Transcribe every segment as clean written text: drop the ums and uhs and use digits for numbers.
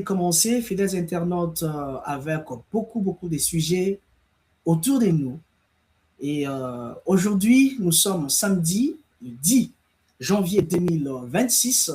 commencer, fidèles internautes, avec beaucoup de sujets autour de nous. Et aujourd'hui, nous sommes samedi, le 10 janvier 2026,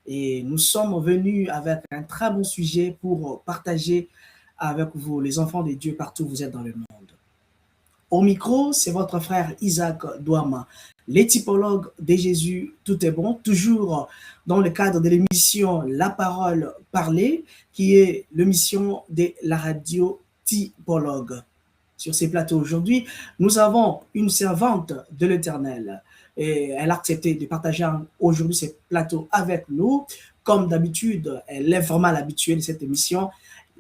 et nous sommes venus avec un très bon sujet pour partager avec vous, les enfants de Dieu, partout où vous êtes dans le monde. Au micro, c'est votre frère Isaac Douama, les typologues de Jésus, tout est bon, toujours dans le cadre de l'émission La Parole Parlée, qui est l'émission de la radio Typologue. Sur ces plateaux aujourd'hui, nous avons une servante de l'Éternel et elle a accepté de partager aujourd'hui ces plateaux avec nous. Comme d'habitude, elle est vraiment l'habituée de cette émission.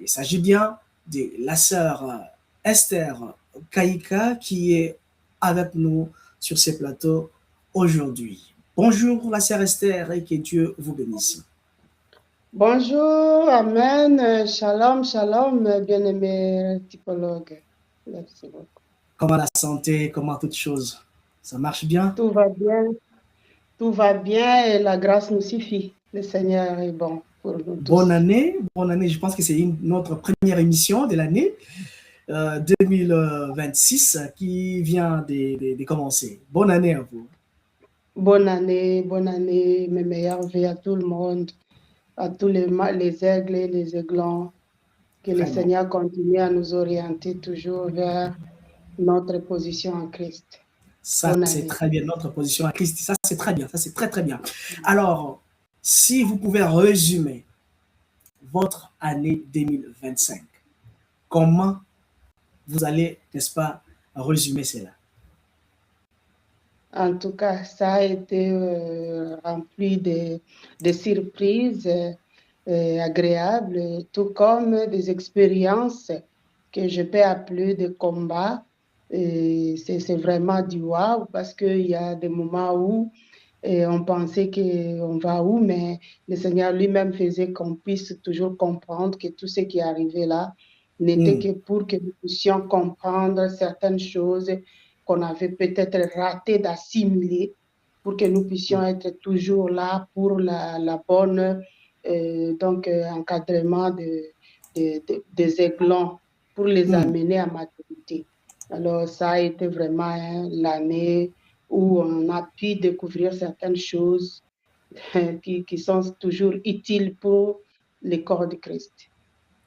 Il s'agit bien de la sœur Esther Kaïka qui est avec nous sur ces plateaux aujourd'hui. Bonjour la sœur Esther et que Dieu vous bénisse. Bonjour, Amen, Shalom, Shalom, bien-aimé typologue. Merci beaucoup. Comment la santé, comment toutes choses? Ça marche bien? Tout va bien et la grâce nous suffit. Le Seigneur est bon pour nous tous. Bonne année. Je pense que c'est notre première émission de l'année 2026 qui vient de commencer. Bonne année à vous. Bonne année, mes meilleurs vœux à tout le monde, à tous les aigles et les aiglons. Que le Seigneur continue à nous orienter toujours vers notre position en Christ. Ça, c'est très bien, notre position en Christ. Ça, c'est très bien. Ça, c'est très, très bien. Alors, si vous pouvez résumer votre année 2025, comment vous allez, n'est-ce pas, résumer cela? En tout cas, ça a été rempli de surprises agréables, tout comme des expériences que je peux appeler de combat. C'est vraiment du waouh parce qu'il y a des moments où on pensait qu'on va où, mais le Seigneur lui-même faisait qu'on puisse toujours comprendre que tout ce qui est arrivé là n'était que pour que nous puissions comprendre certaines choses qu'on avait peut-être raté d'assimiler pour que nous puissions être toujours là pour la bonne encadrement des aiglons pour les amener à maturité. Alors, ça a été vraiment l'année où on a pu découvrir certaines choses qui sont toujours utiles pour le corps de Christ.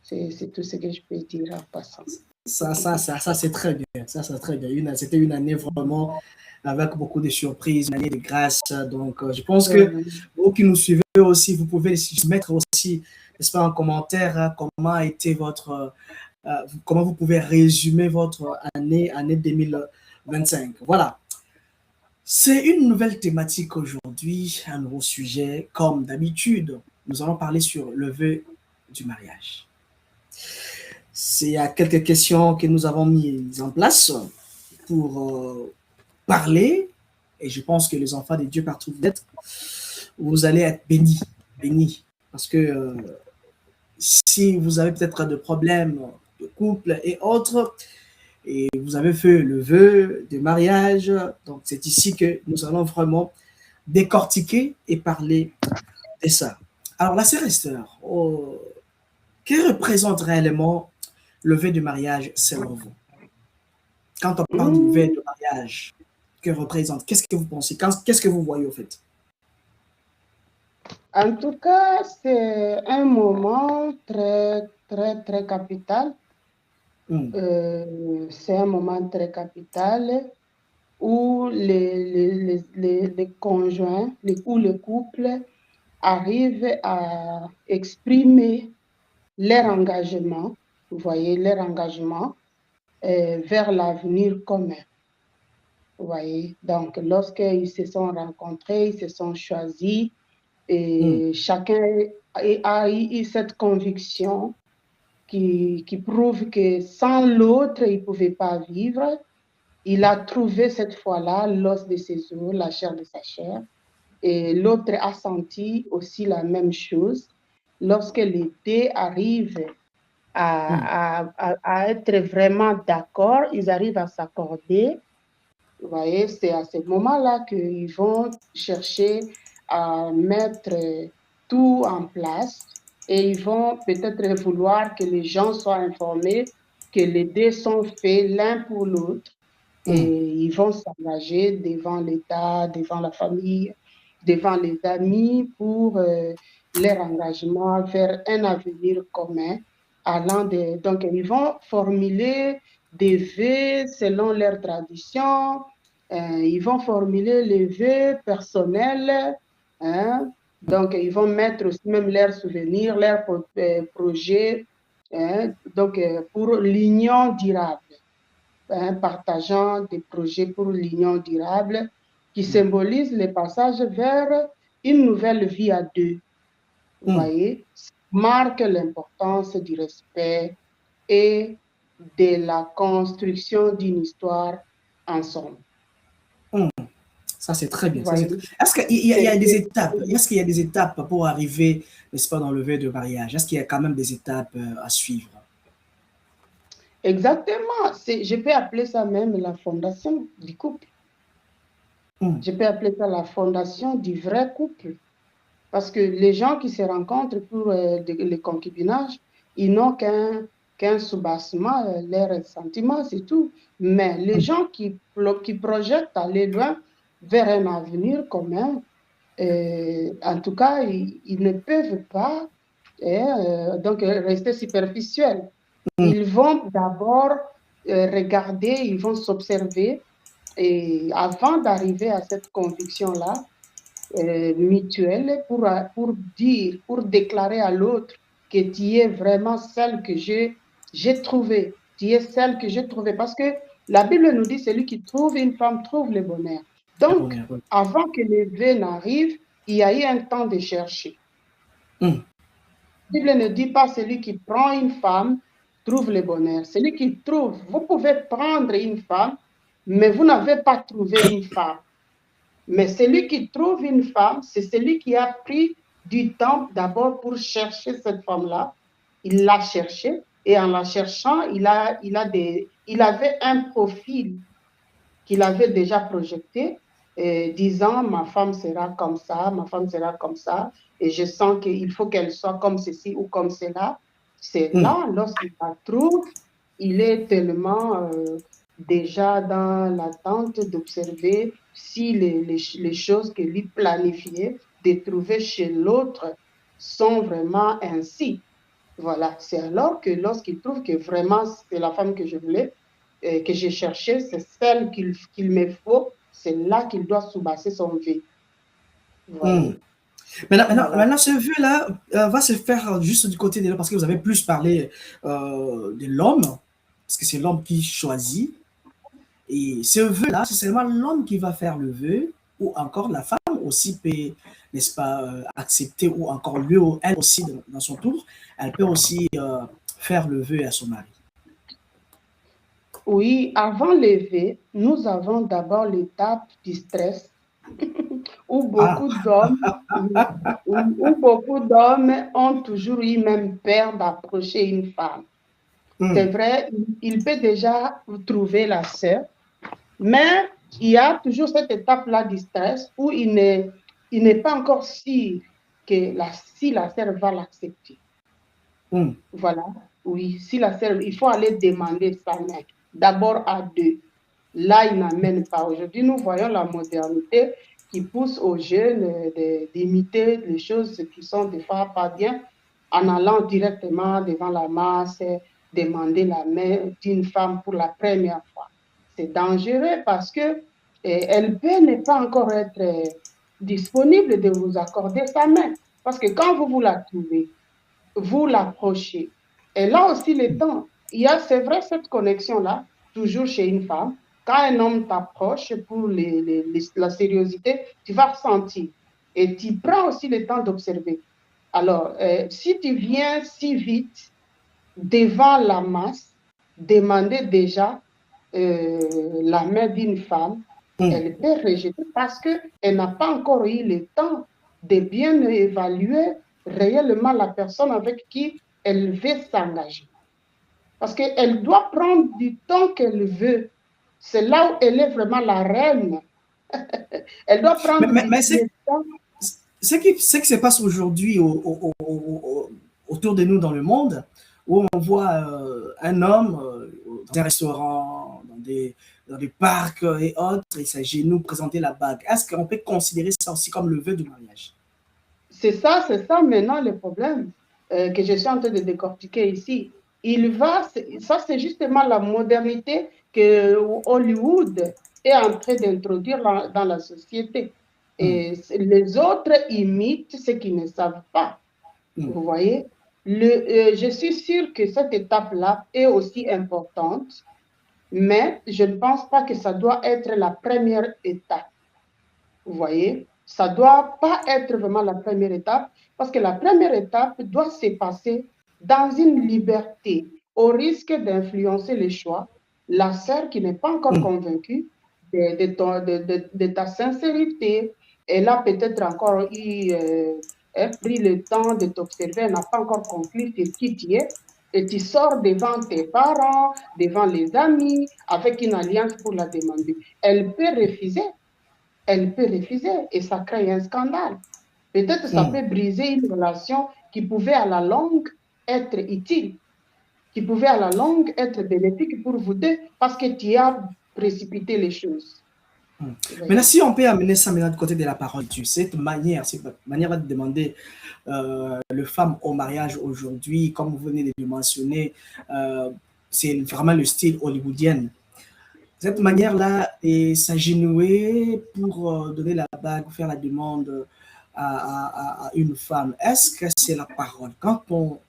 C'est tout ce que je peux dire en passant. Ça c'est très bien. Ça, c'est très bien. C'était une année vraiment avec beaucoup de surprises, une année de grâce. Donc, je pense que vous qui nous suivez aussi, vous pouvez mettre aussi, n'est-ce pas, en commentaire comment a été votre, comment vous pouvez résumer votre année 2025. Voilà. C'est une nouvelle thématique aujourd'hui, un nouveau sujet. Comme d'habitude, nous allons parler sur le vœu du mariage. Il y a quelques questions que nous avons mises en place pour parler, et je pense que les enfants de Dieu partout vous allez être bénis, parce que si vous avez peut-être des problèmes de couple et autres, et vous avez fait le vœu de mariage, donc c'est ici que nous allons vraiment décortiquer et parler de ça. Alors la sœur Esther, que représente réellement le vœu de mariage selon vous? Quand on parle du vœu de mariage, que représente? Qu'est-ce que vous pensez? Qu'est-ce que vous voyez au fait? En tout cas, c'est un moment très, très, très capital. C'est un moment très capital où les conjoints ou le couple arrivent à exprimer leur engagement, vous voyez, leur engagement vers l'avenir commun. Vous voyez, donc lorsqu'ils se sont rencontrés, ils se sont choisis, et chacun a eu cette conviction qui prouve que sans l'autre, il ne pouvait pas vivre. Il a trouvé cette fois-là l'os de ses os, la chair de sa chair. Et l'autre a senti aussi la même chose. Lorsque les deux arrivent à être vraiment d'accord, ils arrivent à s'accorder. Vous voyez, c'est à ce moment-là qu'ils vont chercher à mettre tout en place et ils vont peut-être vouloir que les gens soient informés que les deux sont faits l'un pour l'autre et ils vont s'engager devant l'État, devant la famille, devant les amis pour leur engagement vers un avenir commun. Donc, ils vont formuler des vœux selon leur tradition, ils vont formuler les vœux personnels, hein. Donc, ils vont mettre aussi même leurs souvenirs, leurs projets, hein, donc, pour l'union durable, hein, partageant des projets pour l'union durable qui symbolisent le passage vers une nouvelle vie à deux. Vous voyez, marque l'importance du respect et de la construction d'une histoire ensemble. Ça, c'est très bien. Est-ce qu'il y a des étapes? Est-ce qu'il y a des étapes pour arriver, n'est-ce pas, dans le vœu de mariage? Est-ce qu'il y a quand même des étapes à suivre? Exactement. Je peux appeler ça même la fondation du couple. Je peux appeler ça la fondation du vrai couple. Parce que les gens qui se rencontrent pour le concubinage, ils n'ont qu'un soubassement, leurs sentiments, c'est tout. Mais les gens qui projettent aller loin vers un avenir commun, en tout cas, ils ne peuvent pas donc rester superficiels. Ils vont d'abord regarder, ils vont s'observer, et avant d'arriver à cette conviction-là, mutuelle pour déclarer à l'autre que tu es vraiment celle que j'ai trouvée. Tu es celle que j'ai trouvée. Parce que la Bible nous dit, celui qui trouve une femme trouve le bonheur. Donc, avant que le vœu n'arrive, il y a eu un temps de chercher. La Bible ne dit pas celui qui prend une femme trouve le bonheur. Celui qui trouve, vous pouvez prendre une femme, mais vous n'avez pas trouvé une femme. Mais celui qui trouve une femme, c'est celui qui a pris du temps d'abord pour chercher cette femme-là. Il l'a cherchée et en la cherchant, il avait un profil qu'il avait déjà projeté, disant ma femme sera comme ça, ma femme sera comme ça, et je sens qu'il faut qu'elle soit comme ceci ou comme cela. C'est là, lorsqu'il la trouve, il est tellement déjà dans l'attente d'observer si les choses que lui planifiait de trouver chez l'autre sont vraiment ainsi. Voilà, c'est alors que lorsqu'il trouve que vraiment c'est la femme que je voulais, que j'ai cherchée, c'est celle qu'il me faut, c'est là qu'il doit soubasser son vœu. Voilà. Maintenant, ce vœu-là va se faire juste du côté de l'homme, parce que vous avez plus parlé de l'homme, parce que c'est l'homme qui choisit. Et ce vœu-là, c'est seulement l'homme qui va faire le vœu, ou encore la femme aussi peut, n'est-ce pas, accepter, ou encore lui, ou elle aussi, dans son tour, elle peut aussi faire le vœu à son mari. Oui, avant le vœu, nous avons d'abord l'étape du stress, où beaucoup d'hommes ont toujours eu même peur d'approcher une femme. C'est vrai, il peut déjà trouver la sœur, mais il y a toujours cette étape-là du stress où il n'est pas encore sûr que si la sœur va l'accepter. Voilà, oui, si la sœur, il faut aller demander sa main, d'abord à deux. Là, il n'amène pas. Aujourd'hui, nous voyons la modernité qui pousse aux jeunes d'imiter les choses qui sont des fois pas bien, en allant directement devant la masse, demander la main d'une femme pour la première fois. C'est dangereux parce que elle peut ne pas encore être disponible de vous accorder sa main. Parce que quand vous la trouvez, vous l'approchez. Et là aussi, le temps, il y a, c'est vrai, cette connexion-là, toujours chez une femme. Quand un homme t'approche pour la sérieuxité, tu vas ressentir. Et tu prends aussi le temps d'observer. Alors, si tu viens si vite devant la masse, demander déjà la main d'une femme, elle peut rejeter parce qu'elle n'a pas encore eu le temps de bien évaluer réellement la personne avec qui elle veut s'engager. Parce qu'elle doit prendre du temps qu'elle veut. C'est là où elle est vraiment la reine. Elle doit prendre du temps. Ce qui se passe aujourd'hui autour de nous dans le monde, où on voit un homme dans un restaurant, dans des parcs et autres, et s'agenouille présenter la bague. Est-ce qu'on peut considérer ça aussi comme le vœu du mariage? C'est ça maintenant le problème que je suis en train de décortiquer ici. Ça c'est justement la modernité que Hollywood est en train d'introduire dans la société. Et les autres imitent ce qu'ils ne savent pas. Vous voyez? Je suis sûre que cette étape-là est aussi importante, mais je ne pense pas que ça doit être la première étape. Vous voyez? Ça ne doit pas être vraiment la première étape, parce que la première étape doit se passer dans une liberté, au risque d'influencer les choix. La sœur qui n'est pas encore convaincue de ta sincérité, elle a peut-être encore pris le temps de t'observer, elle n'a pas encore conclu sur qui tu es, et tu sors devant tes parents, devant les amis, avec une alliance pour la demander. Elle peut refuser. Et ça crée un scandale. Peut-être ça peut briser une relation qui pouvait à la longue être utile, qui pouvait à la longue être bénéfique pour vous deux, parce que tu as précipité les choses. Maintenant, si on peut amener ça maintenant du côté de la parole de Dieu, cette manière de demander les femmes au mariage aujourd'hui, comme vous venez de le mentionner, c'est vraiment le style hollywoodien. Cette manière-là est s'agenouiller pour donner la bague, faire la demande à une femme. Est-ce que c'est la parole? Quand on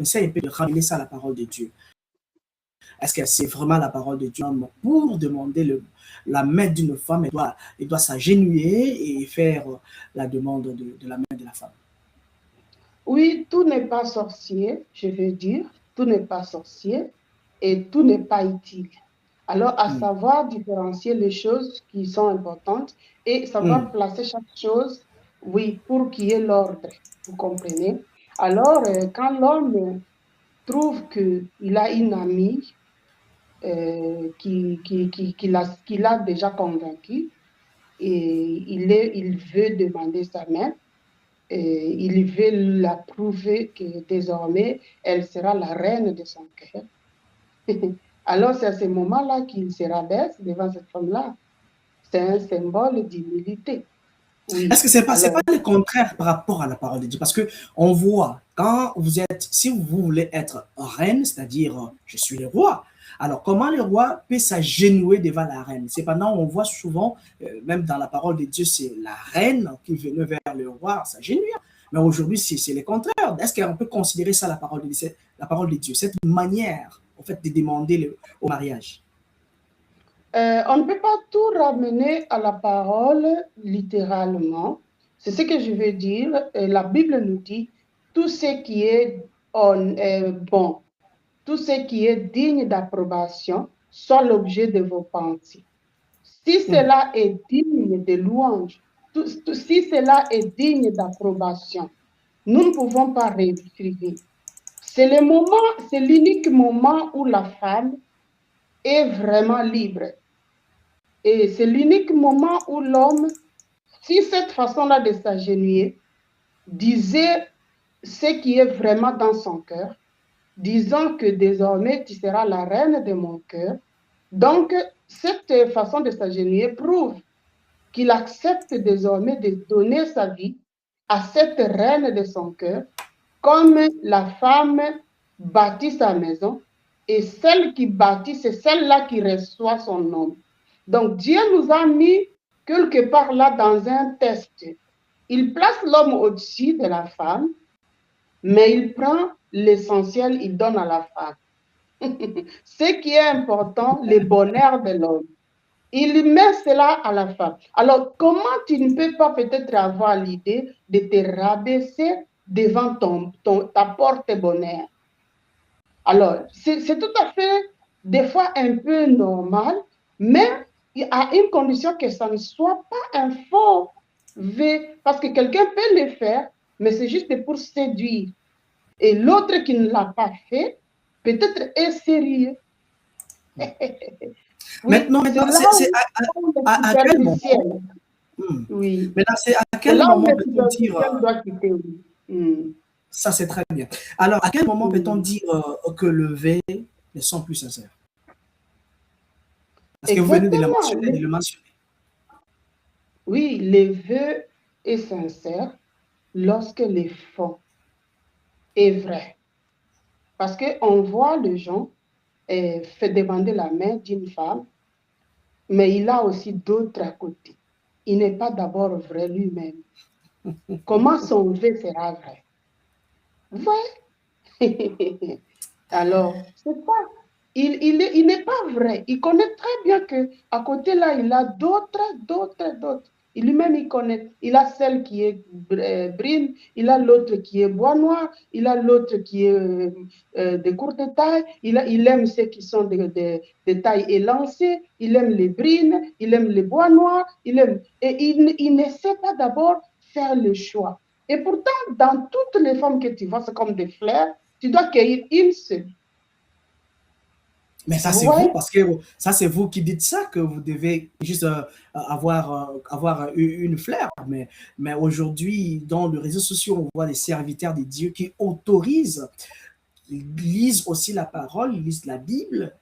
essaie un peu de ramener ça à la parole de Dieu, est-ce que c'est vraiment la parole de Dieu? Pour demander la main d'une femme, elle doit s'agenouiller et faire la demande de la main de la femme. Oui, tout n'est pas sorcier, je veux dire. Tout n'est pas sorcier et tout n'est pas utile. Alors, à savoir différencier les choses qui sont importantes et savoir placer chaque chose, oui, pour qu'il y ait l'ordre, vous comprenez? Alors, quand l'homme trouve qu'il a une amie qu'il a déjà convaincue et il veut demander sa main, et il veut la prouver que désormais, elle sera la reine de son cœur. Alors, c'est à ce moment-là qu'il se rabaisse devant cette femme-là. C'est un symbole d'humilité. Oui. Est-ce que c'est pas le contraire par rapport à la parole de Dieu? Parce que on voit, si vous voulez être reine, c'est-à-dire je suis le roi, alors comment le roi peut s'agenouiller devant la reine? Cependant, on voit souvent, même dans la parole de Dieu, c'est la reine qui venait vers le roi s'agenouiller. Mais aujourd'hui, c'est le contraire. Est-ce qu'on peut considérer ça la parole de Dieu, cette manière, en fait, de demander au mariage? On ne peut pas tout ramener à la parole littéralement. C'est ce que je veux dire. La Bible nous dit tout ce qui est bon, tout ce qui est digne d'approbation, soit l'objet de vos pensées. Si cela est digne de louange, si cela est digne d'approbation, nous ne pouvons pas refuser. C'est l'unique moment où la femme est vraiment libre. Et c'est l'unique moment où l'homme, si cette façon-là de s'agenouiller, disait ce qui est vraiment dans son cœur, disant que désormais tu seras la reine de mon cœur. Donc, cette façon de s'agenouiller prouve qu'il accepte désormais de donner sa vie à cette reine de son cœur, comme la femme bâtit sa maison, et celle qui bâtit, c'est celle-là qui reçoit son homme. Donc, Dieu nous a mis quelque part là dans un test. Il place l'homme au-dessus de la femme, mais il prend l'essentiel, il donne à la femme. Ce qui est important, le bonheur de l'homme. Il met cela à la femme. Alors, comment tu ne peux pas peut-être avoir l'idée de te rabaisser devant ta porte-bonheur? Alors, c'est tout à fait, des fois, un peu normal, mais à une condition que ça ne soit pas un faux V, parce que quelqu'un peut le faire, mais c'est juste pour séduire. Et l'autre qui ne l'a pas fait, peut-être est sérieux. Oui, maintenant c'est à quel moment? Oui. Maintenant, c'est à quel moment peut-on dire... Ça, c'est très bien. Alors, à quel moment peut-on Mm. dire que le V ne sont plus sincères? Parce que vous venez de le Exactement. mentionner, de le mentionner. Oui, le vœu est sincère lorsque le fond est vrai. Parce qu'on voit les gens fait demander la main d'une femme, mais il a aussi d'autres à côté. Il n'est pas d'abord vrai lui-même. Comment son vœu sera vrai? Ouais. Alors, c'est ça. Il n'est pas vrai. Il connaît très bien que à côté là, il a d'autres. Et lui-même, il connaît. Il a celle qui est brune, il a l'autre qui est bois noir, il a l'autre qui est de courte taille, il aime ceux qui sont de taille élancée, il aime les brunes, il aime les bois noirs, il aime. Et il ne sait pas d'abord faire le choix. Et pourtant, dans toutes les femmes que tu vois, c'est comme des fleurs, tu dois cueillir une seule. Mais ça, Vous c'est vous, voyez? parce que ça, c'est vous qui dites ça, que vous devez juste avoir une fleur. Mais aujourd'hui, dans les réseaux sociaux, on voit des serviteurs de Dieu qui autorisent, ils lisent aussi la parole, ils lisent la Bible,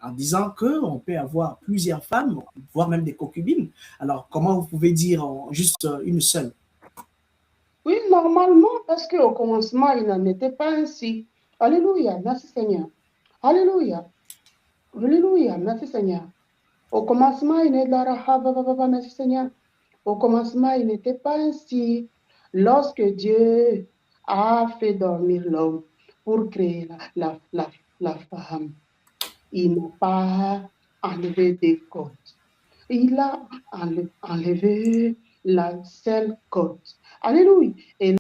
en disant qu'on peut avoir plusieurs femmes, voire même des concubines. Alors, comment vous pouvez dire juste une seule? Oui, normalement, parce qu'au commencement, il n'en était pas ainsi. Alléluia, merci Seigneur. Alléluia, Alléluia, merci Seigneur. Au commencement, il n'est de merci Seigneur. Au commencement, il n'était pas ainsi. Lorsque Dieu a fait dormir l'homme pour créer la femme, il n'a pas enlevé des côtes. Il a enlevé la seule côte. Alléluia. Et